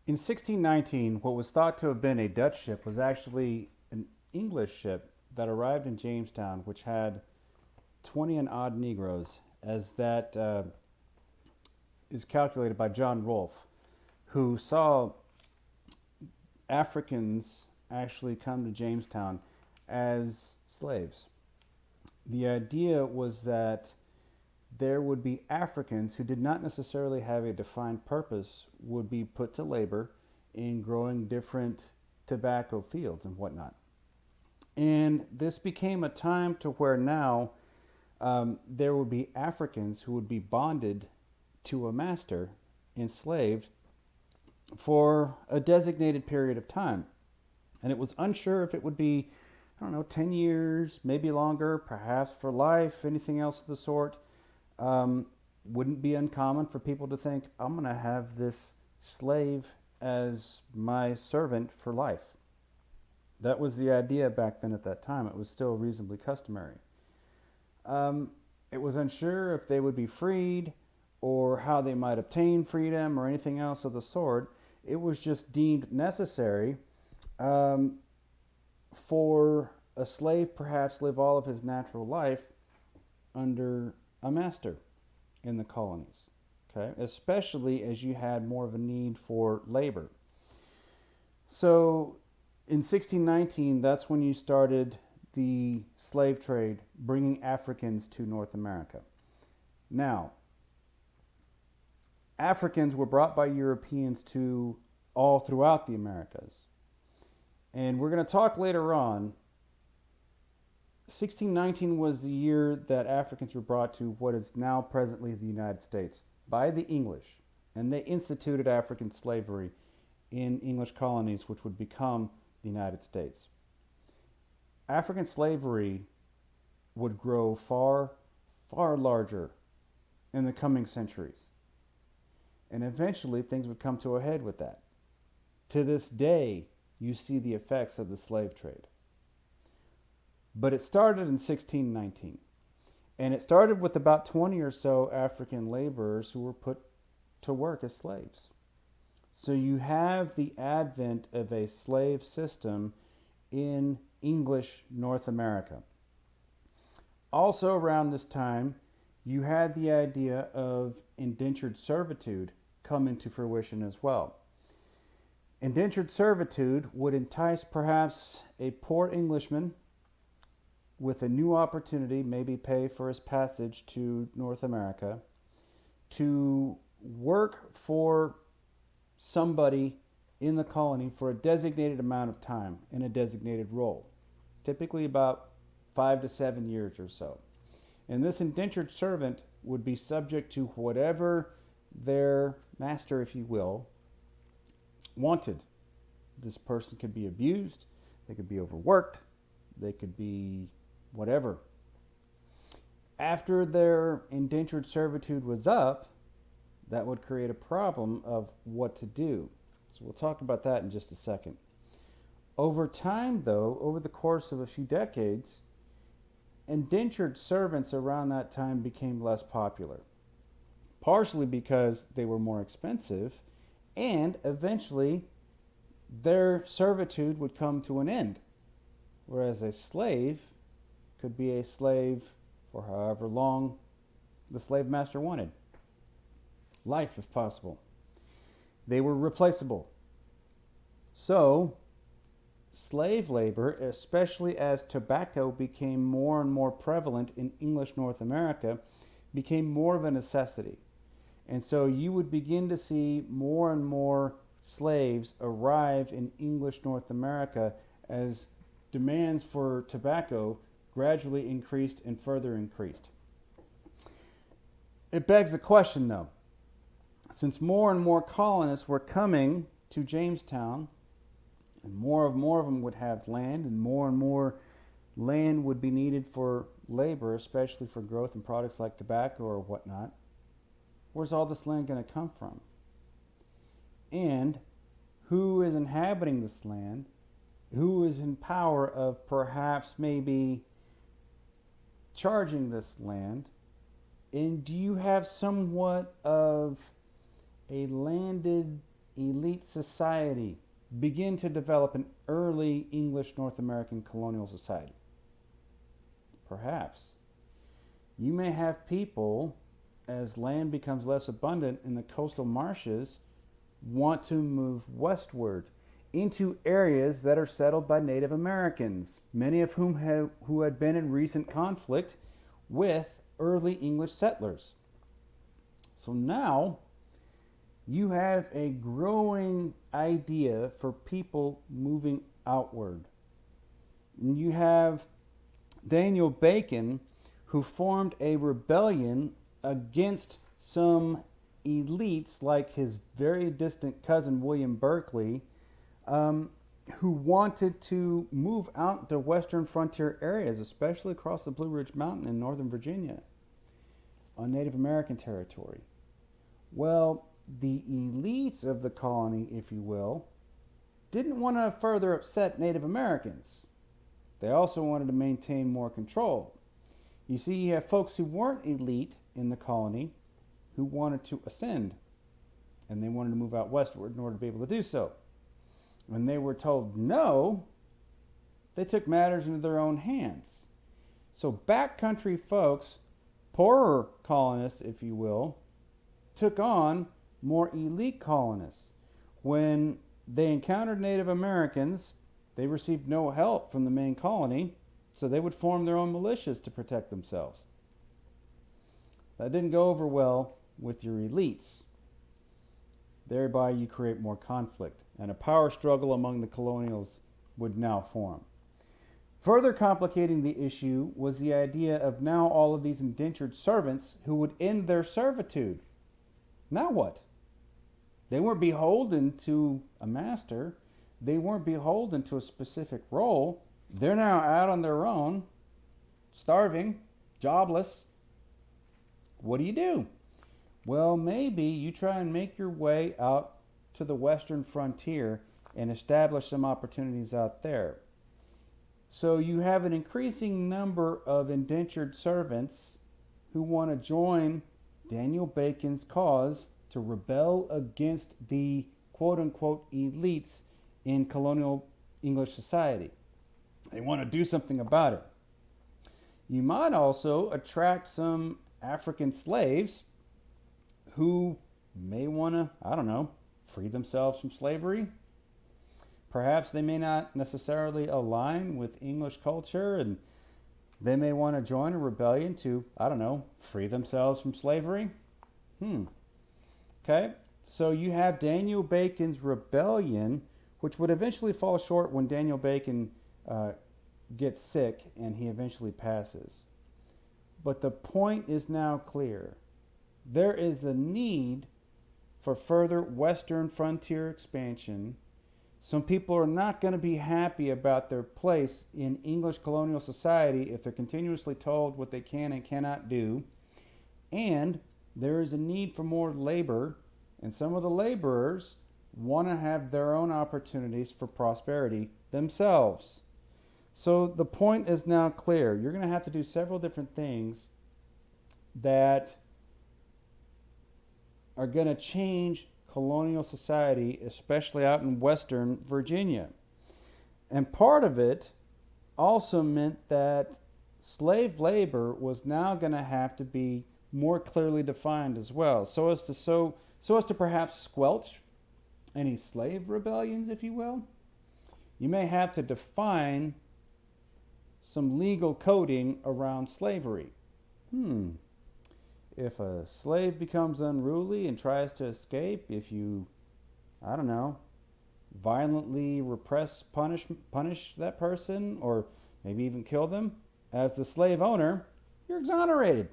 In 1619, what was thought to have been a Dutch ship was actually an English ship that arrived in Jamestown, which had 20 and odd Negroes, as that is calculated by John Rolfe, who saw Africans actually come to Jamestown as slaves. The idea was that there would be Africans who did not necessarily have a defined purpose would be put to labor in growing different tobacco fields and whatnot. And this became a time to where now there would be Africans who would be bonded to a master, enslaved, for a designated period of time. And it was unsure if it would be, I don't know, 10 years, maybe longer, perhaps for life, anything else of the sort. Um, wouldn't be uncommon for people to think, I'm going to have this slave as my servant for life. That was the idea back then at that time. It was still reasonably customary. Um, it was unsure if they would be freed or how they might obtain freedom or anything else of the sort. It was just deemed necessary um, for a slave perhaps live all of his natural life under a master in the colonies. Okay, especially as you had more of a need for labor. So in 1619, that's when you started the slave trade, bringing Africans to North America. Now, Africans were brought by Europeans to all throughout the Americas. And we're going to talk later on. 1619 was the year that Africans were brought to what is now presently the United States by the English. And they instituted African slavery in English colonies, which would become the United States. African slavery would grow far, far larger in the coming centuries. And eventually things would come to a head with that. To this day, you see the effects of the slave trade. But it started in 1619. And it started with about 20 or so African laborers who were put to work as slaves. So you have the advent of a slave system in English North America. Also around this time, you had the idea of indentured servitude come into fruition as well. Indentured servitude would entice perhaps a poor Englishman with a new opportunity, maybe pay for his passage to North America, to work for somebody in the colony for a designated amount of time in a designated role, typically about 5 to 7 years or so. And this indentured servant would be subject to whatever their master, if you will, wanted. This person could be abused, they could be overworked, they could be whatever. After their indentured servitude was up, that would create a problem of what to do. So we'll talk about that in just a second. Over time, though, over the course of a few decades, indentured servants around that time became less popular, partially because they were more expensive, and eventually their servitude would come to an end, whereas a slave could be a slave for however long the slave master wanted. Life, if possible. They were replaceable. So, slave labor, especially as tobacco became more and more prevalent in English North America, became more of a necessity. And so you would begin to see more and more slaves arrive in English North America as demands for tobacco gradually increased and further increased. It begs the question, though, since more and more colonists were coming to Jamestown, and more of them would have land, and more land would be needed for labor, especially for growth in products like tobacco or whatnot, where's all this land going to come from? And who is inhabiting this land? Who is in power of perhaps maybe charging this land? And do you have somewhat of a landed elite society begin to develop in early English North American colonial society? Perhaps. You may have people, as land becomes less abundant in the coastal marshes, want to move westward into areas that are settled by Native Americans, many of whom who had been in recent conflict with early English settlers. So now you have a growing idea for people moving outward. And you have Daniel Bacon, who formed a rebellion against some elites like his very distant cousin William Berkeley, who wanted to move out to western frontier areas, especially across the Blue Ridge Mountain in northern Virginia, on Native American territory. Well, the elites of the colony, if you will, didn't want to further upset Native Americans. They also wanted to maintain more control. You see, you have folks who weren't elite in the colony who wanted to ascend, and they wanted to move out westward in order to be able to do so. When they were told no, they took matters into their own hands. So backcountry folks, poorer colonists, if you will, took on more elite colonists. When they encountered Native Americans, they received no help from the main colony, so they would form their own militias to protect themselves. That didn't go over well with your elites. Thereby you create more conflict, and a power struggle among the colonials would now form. Further complicating the issue was the idea of now all of these indentured servants who would end their servitude. Now what? They weren't beholden to a master. They weren't beholden to a specific role. They're now out on their own, starving, jobless. What do? Well, maybe you try and make your way out to the western frontier and establish some opportunities out there. So you have an increasing number of indentured servants who want to join Daniel Bacon's cause to rebel against the quote-unquote elites in colonial English society. They want to do something about it. You might also attract some African slaves who may want to, free themselves from slavery. Perhaps they may not necessarily align with English culture, and they may want to join a rebellion to, free themselves from slavery. Okay, so you have Daniel Bacon's rebellion, which would eventually fall short when Daniel Bacon gets sick and he eventually passes. But the point is now clear. There is a need for further western frontier expansion. Some people are not going to be happy about their place in English colonial society if they're continuously told what they can and cannot do. And there is a need for more labor, and some of the laborers want to have their own opportunities for prosperity themselves. So the point is now clear. You're going to have to do several different things that are going to change colonial society, especially out in western Virginia. And part of it also meant that slave labor was now going to have to be more clearly defined as well, so as to perhaps squelch any slave rebellions, if you will. You may have to define some legal coding around slavery. If a slave becomes unruly and tries to escape, if you, violently punish that person, or maybe even kill them, as the slave owner, you're exonerated.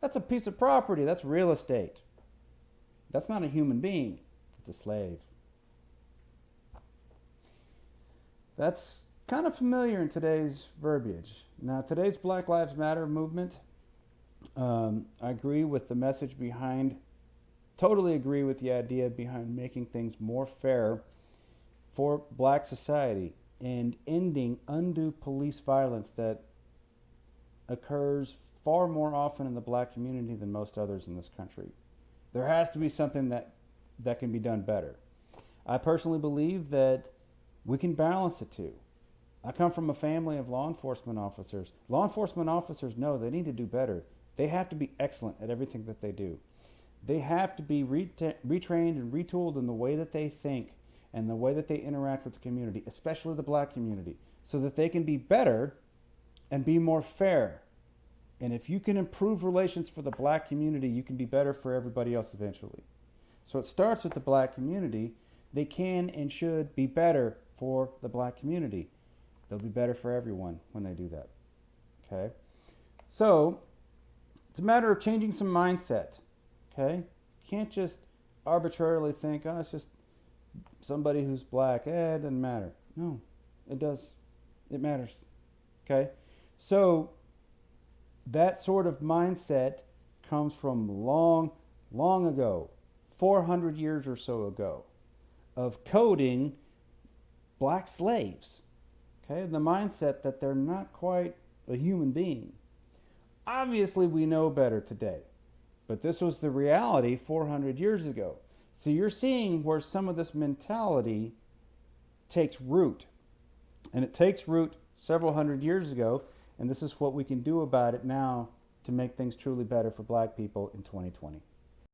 That's a piece of property. That's real estate. That's not a human being. It's a slave. That's kind of familiar in today's verbiage. Now, today's Black Lives Matter movement, I agree with the message behind, totally agree with the idea behind making things more fair for black society and ending undue police violence that occurs far more often in the black community than most others in this country. There has to be something that that can be done better. I personally believe that we can balance the two. I come from a family of law enforcement officers. Law enforcement officers know they need to do better. They have to be excellent at everything that they do. They have to be retrained and retooled in the way that they think and the way that they interact with the community, especially the black community, so that they can be better and be more fair. And if you can improve relations for the black community, you can be better for everybody else eventually. So it starts with the black community. They can and should be better for the black community. They'll be better for everyone when they do that. Okay? So it's a matter of changing some mindset. Okay? You can't just arbitrarily think, oh, it's just somebody who's black. It doesn't matter. No, it does. It matters. Okay? So that sort of mindset comes from long, long ago, 400 years or so ago, of coding black slaves. Okay? The mindset that they're not quite a human being. Obviously, we know better today. But this was the reality 400 years ago. So you're seeing where some of this mentality takes root. And it takes root several hundred years ago. And this is what we can do about it now to make things truly better for black people in 2020.